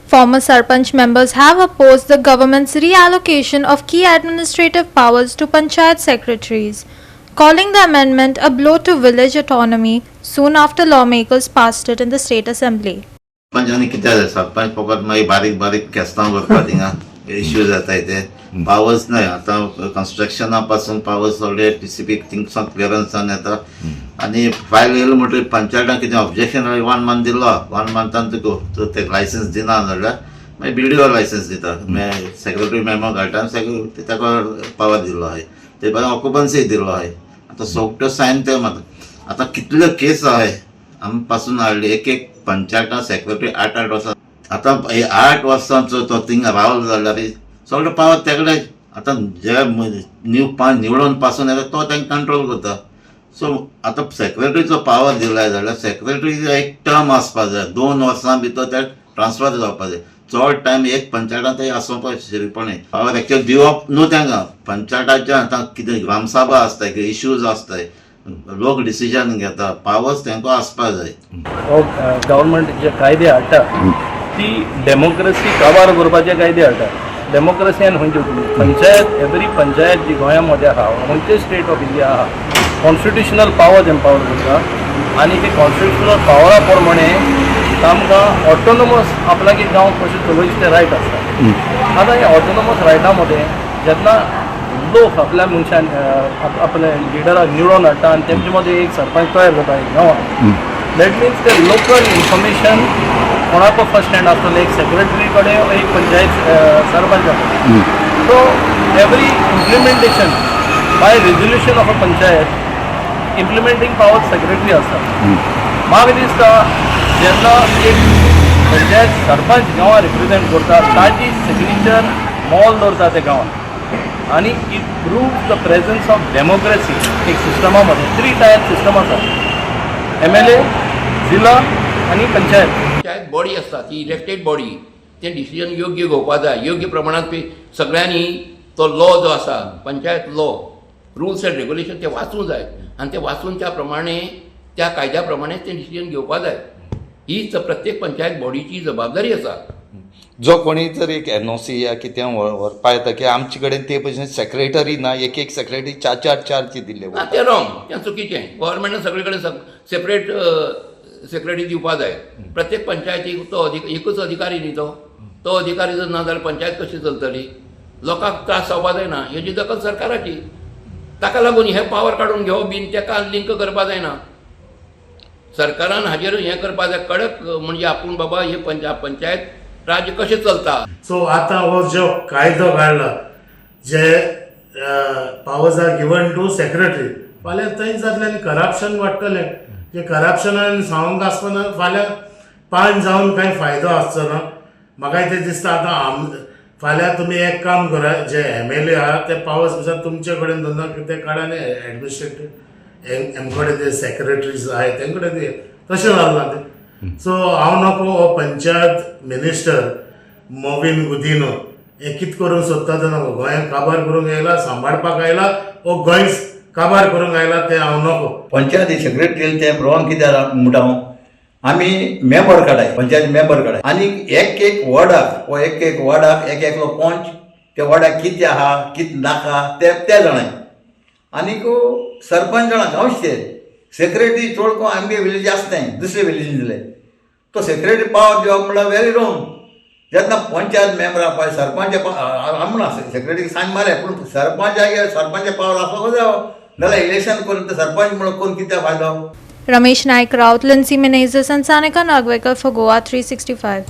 Former Sarpanch members have opposed the government's reallocation of key administrative powers to Panchayat secretaries, calling the amendment a blow to village autonomy soon after lawmakers passed it in the state assembly. पंचांनी कितें जालें सरपंच फकत मागीर बारीक बारीक केस्तां करता थिंगा issue जाताय ते पावर्स न्हय आतां कन्स्ट्रक्शना पासून पावर्स सगळे टीसीपी थिंगसान क्लियरन्सान येता आनी फायल येयलो म्हणटकीर पंचायतान कितें ऑब्जेक्शन 1 मंथ दिलो 1 मंथान तुका ते लायसन्स दिना जाल्यार मागीर बिल्डिओ लायसन्स दिता सेक्रेटरी मेमो घालता आनी ताका पावर दिल्लो आहाय ते भायर ऑक्युपन्सी दिल्लो आहाय आतां सोगट्यो सायन ते मात आतां कितल्यो केस आहाय आमी पासून हाडली एक पंचायतां सेक्रेटरी 8 वर्सां आतां 8 वर्सांचो तो थिंगा रावलो जाल्यार सगळो पावर तेगडे आतां जे निवडून पासून येता तो तांकां कंट्रोल करता सो आतां सेक्रेटरीचो पावर दिलाय जाल्यार सेक्रेटरी एक टर्म आसपाक जाय 2 वर्सां भितर ते ट्रान्सफर जावपाक जाय चड टायम एक पंचायतांत आसोवपाक शिरपणी पावर एक्चुअली दिवप न्हू तांकां पंचायताचे आतां कितें ग्रामसभा आसताय कितें इश्यूज आसताय लोक डिसिजन घेता पावर्स तांकां आसपाक जाय गव्हर्नमेंट जे कायदे हाडटा ती डेमोक्रेसी काबार करपाचे कायदे हाडटा डेमोक्रेसीन खंयची पंचायत एवरी पंचायत जी गोंयांमध्ये आहा खंयचे स्टेट ऑफ इंडिया आहा कॉन्स्टिट्युशनल पावर्स एम्पावर करता आनी ते कॉन्स्टिट्युशनल पावरा प्रमाणे तांकां ऑटोनोमस आपल्यागे गांव कशें चलोवचे ते रायट आसता आतां ह्या ऑटोनोमस रायटा मध्ये जेन्ना लोक आपल्या मनशान आपल्या लिडराक निवडून हाडटा आनी तेमचे मध्ये एक सरपंच तयार जाता एक गांवांत दॅट मिन्स ते लोकल इन्फॉर्मेशन कोणाको फर्स्ट हँड आसतलें एक सेक्रेटरी कडेन एक पंचायत सरपंच आसतलें so every implementation by resolution of a panchayat implementing power secretary आसता म्हाका दिसता जेन्ना एक पंचायत सरपंच गांवां रिप्रेझेंट करता ताची सिग्नेचर मोल दवरता त्या गांवांत आनी it proves the presence of democracy एक सिस्टमा मध्ये 3 टायर सिस्टम आसा MLA जिल्हा आनी पंचायत बॉडी आसता ती इलेक्टेड बॉडी ते डिसिजन योग्य घेवपा जाय योग्य प्रमाणात सगळ्यांनी तो लॉ जो आसा panchayat law rules end regulation ते वाचूंक जाय आनी ते वाचून त्या प्रमाणे त्या कायद्या प्रमाणे ते डिसिजन घेवपा जाय हीच प्रत्येक पंचायत बॉडीची जबाबदारी आसा जो कोणी जर एक NOC या कितें व्हरपा येता की आमचे कडेन ते भशेन सेक्रेटरी ना एक सेक्रेटरी 4 दिल्ले ते रॉंग तें चुकीचें गव्हर्मेंटान सगळे कडेन सेपरेट सेक्रेटरी दिवपा जाय प्रत्येक पंचायतीक तो एकूच अधिकारी न्ही तो अधिकारी जर ना जाल्यार पंचायत कशी चलतली लोकांक त्रास जावपा जायना हेजी दखल सरकाराची ताका लागून हे पावर काडून घेवप बीन तेका लिंक करपा जायना सरकारान हाजेर हें करपा जाय कडक म्हणजे आपूण बाबा हे पंचायत राज्य कशें चलता सो आतां हो जो कायदो काडला जे powers are given to secretary फाल्यां थंय जातलें करप्शन वाडटलें जे करप्शनान सावंक आसतना फाल्यां पान जावन कांय फायदो आसचो ना म्हाका ते दिसता आतां फाल्यां तुमी एक काम करा जे MLA आहा ते पावर्स भितर तुमचे कडेन दोन कितें काडा आनी एडमिनिस्ट्रेटीव एमकडे जे सेक्रेटरीज आहाय तेंकडे दी तशें जालें तें सो हांव नको हो पंचायत मिनिस्टर मोविन गुदिनो हे कित करूंक सोदता ते नको गोंयांक काबार करूंक आयला सांबाळपाक आयला वो गोंय काबार करूंक आयला ते हांव नको पंचायती सेक्रेटरी ते रॉंग कित्याक म्हणटा हांव आमी मेंबर काडाय पंचायत मेंबर काडाय आनी एक वॉर्डाक वो एक वॉर्डाक एकलो पंच त्या वॉर्डाक कितें आहा कितें नाका ते जाणाय आनीक सरपंच जाणां गांवचे सेक्रेटरी चड कोण आमगे विलेज आसताय दुसरे विलेजीन दिले तो सेक्रेटरी पावर दिवप म्हणल्यार व्हेरी रॉंग जेन्ना पंचायत मेंबरा पळय सरपंच म्हणा सेक्रेटरी सायन मारले पूण सरपंच पावर आसपाक जाय नाल्यार इलेक्शन करून सरपंच म्हणून कोण कित्याक फायदो Ramesh Naik Raut, Lindsay Menezes and Sanika Nagwekar for Goa 365.